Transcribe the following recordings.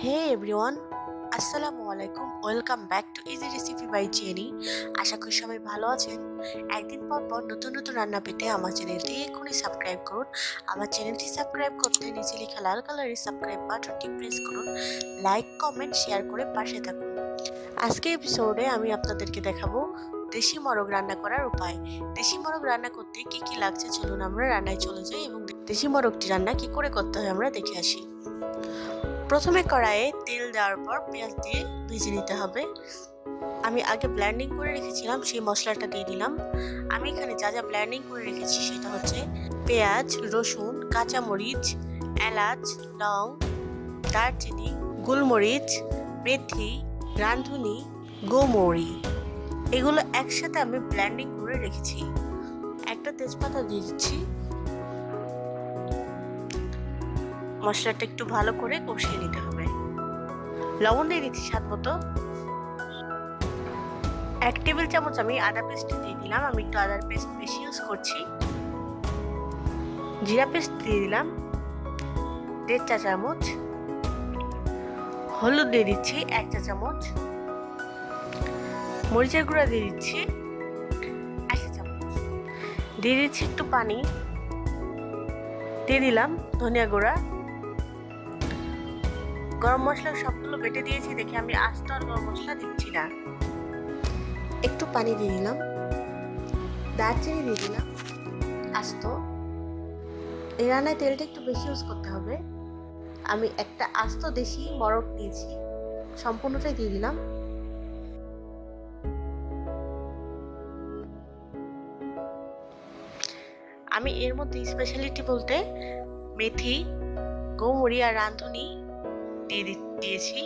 Hey everyone, আসসালামু আলাইকুম। Welcome back to easy recipe by Jenny. আশা করি সবাই ভালো আছেন। একদিন পর পর নতুন নতুন রান্না পেতে আমার চ্যানেলটি এক্ষুনি সাবস্ক্রাইব করুন। আমার চ্যানেলটি সাবস্ক্রাইব করতে নিচে লেখা লাল কালারের সাবস্ক্রাইব বাটনটি প্রেস করুন। লাইক, কমেন্ট, শেয়ার করে পাশে থাকুন। আজকে এপিসোডে আমি আপনাদেরকে দেখাবো দেশি মোরগ রান্না করার উপায়। দেশি মোরগ রান্না করতে কি কি লাগছে চলুন আমরা রান্নায় চলে যাই এবং দেশি মোরগটি রান্না কি করে করতে হয় আমরা দেখে আসি। প্রথমে কড়াইয়ে তেল দেওয়ার পর পেঁয়াজ দিয়ে ভেজে নিতে হবে। আমি আগে ব্লেন্ডিং করে রেখেছিলাম, সেই মশলাটা দিয়ে দিলাম। আমি এখানে যা যা ব্লেন্ডিং করে রেখেছি সেটা হচ্ছে পেঁয়াজ, রসুন, কাঁচামরিচ, এলাচ, লং, দারচিনি, গোলমরিচ, মেথি, রাঁধুনি, গোমরি, এগুলো একসাথে আমি ব্লেন্ডিং করে রেখেছি। একটা তেজপাতা দিয়ে দিচ্ছি। মশলাটা একটু ভালো করে কষিয়ে নিতে হবে। লবণ দিয়ে দিচ্ছি স্বাদ মতো। 1 টেবিল চামচ আমি আদা পেস্ট দিয়ে দিলাম। আমি একটু আদার পেস্ট বেশি ইউজ করছি। জিরা পেস্ট দিয়ে দিলাম 1.5 চা চামচ। হলুদ দিয়ে দিচ্ছি 1 চা চামচ। মরিচের গুঁড়া দিয়ে দিচ্ছি 1 চা চামচ। দিয়ে দিচ্ছি একটু পানি। দিয়ে দিলাম ধনিয়া গুঁড়া। গরম মশলা সবগুলো বেটে দিয়েছি দেখে আমি আস্ত আর গরম মশলা দিচ্ছি না। একটু পানি দিয়ে দিলাম। দারচিনি দিয়ে দিলাম আস্ত। এই রান্নায় তেলটা একটু বেশি ইউজ করতে হবে। আমি একটা আস্ত দেশি মোরগ নিয়েছি, সম্পূর্ণটাই দিয়ে দিলাম। আমি এর মধ্যে স্পেশালিটি বলতে মেথি, গোমরি আর রাঁধুনি দিয়েছি।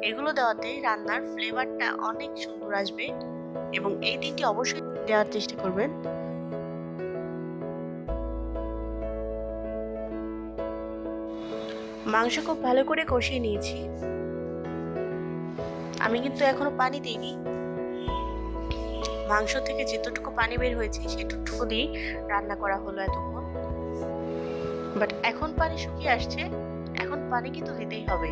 এগুলো দেওয়াতে রান্নার ফ্লেভারটা অনেক সুন্দর আসবে এবং এই তিনটি অবশ্যই দেওয়ার চেষ্টা করবেন। মাংস খুব ভালো করে কষিয়ে নিয়েছি। আমি কিন্তু এখনো পানি দিইনি। মাংস থেকে যতটুকু পানি বের হয়েছে সেটুকু দিয়ে রান্না করা হলো এতক্ষণ। বাট এখন পানি শুকিয়ে আসছে, এখন পানি কিন্তু দিতেই হবে।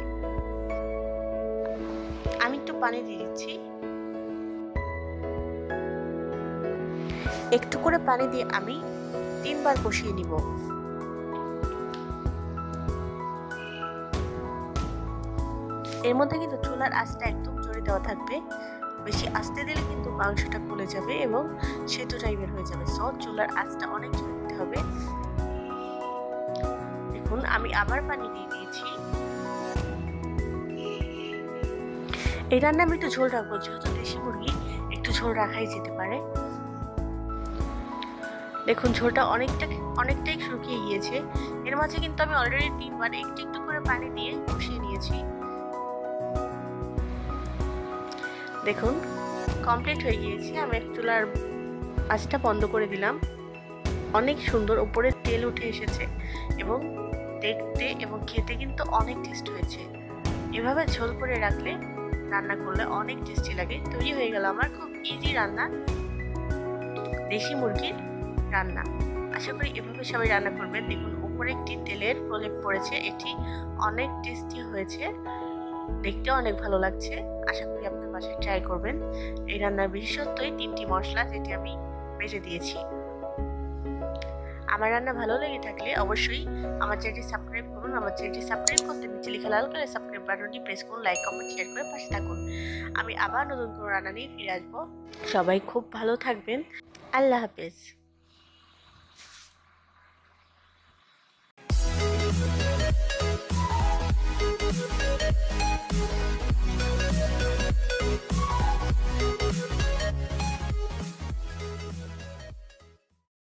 আমি একটু পানি দিয়ে দিচ্ছি। একটু করে পানি দিয়ে আমি 3 বার কষিয়ে নিব। এর মধ্যে কিন্তু চুলার আঁচটা একদম জোরে দেওয়া থাকবে। বেশি আস্তে দিলে কিন্তু মাংসটা গলে যাবে এবং সেদ্ধ টাইপের হয়ে যাবে। সো চুলার আঁচটা অনেক জোরে দিতে হবে। দেখুন আমি আবার পানি দিয়ে দিয়েছি। এই রান্না আমি একটু ঝোল রাখবো, যেহেতু দেশি মুরগি একটু ঝোল রাখাই যেতে পারে। দেখুন ঝোলটা অনেকটাই শুকিয়ে গিয়েছে। এর মাঝে কিন্তু আমি অলরেডি 3 বার একটু একটু করে পানি দিয়ে কষিয়ে নিয়েছি। দেখুন কমপ্লিট হয়ে গিয়েছে। আমি চুলার আঁচটা বন্ধ করে দিলাম। অনেক সুন্দর উপরে তেল উঠে এসেছে এবং দেখতে এবং খেতে কিন্তু অনেক টেস্ট হয়েছে। এভাবে ঝোল করে রাখলে রান্না করলে অনেক টেস্টি লাগে। তৈরি হয়ে গেল আমার খুব ইজি রান্না, দেশি মুরগির রান্না। আশা করি এভাবে সবাই রান্না করবেন। দেখুন উপরে একটি তেলের প্রলেপ পড়েছে, এটি অনেক টেস্টি হয়েছে, দেখতে অনেক ভালো লাগছে। আশা করি আপনার বাসায় ট্রাই করবেন। এই রান্নার বিশেষত্বই 3টি মশলা যেটি আমি বেটে দিয়েছি। আমার রান্না ভালো লেগে থাকলে অবশ্যই আমার চ্যানেলটি সাবস্ক্রাইব করুন। আমার চ্যানেলটি সাবস্ক্রাইব করতে নিচে লেখা লাল কালারের সাবস্ক্রাইব বাটনটি প্রেস করুন। লাইক, কমেন্ট, শেয়ার করে পাশে থাকুন। আমি আবার নতুন কোনো রান্না নিয়ে ফিরে আসবো। সবাই খুব ভালো থাকবেন। আল্লাহ হাফেজ।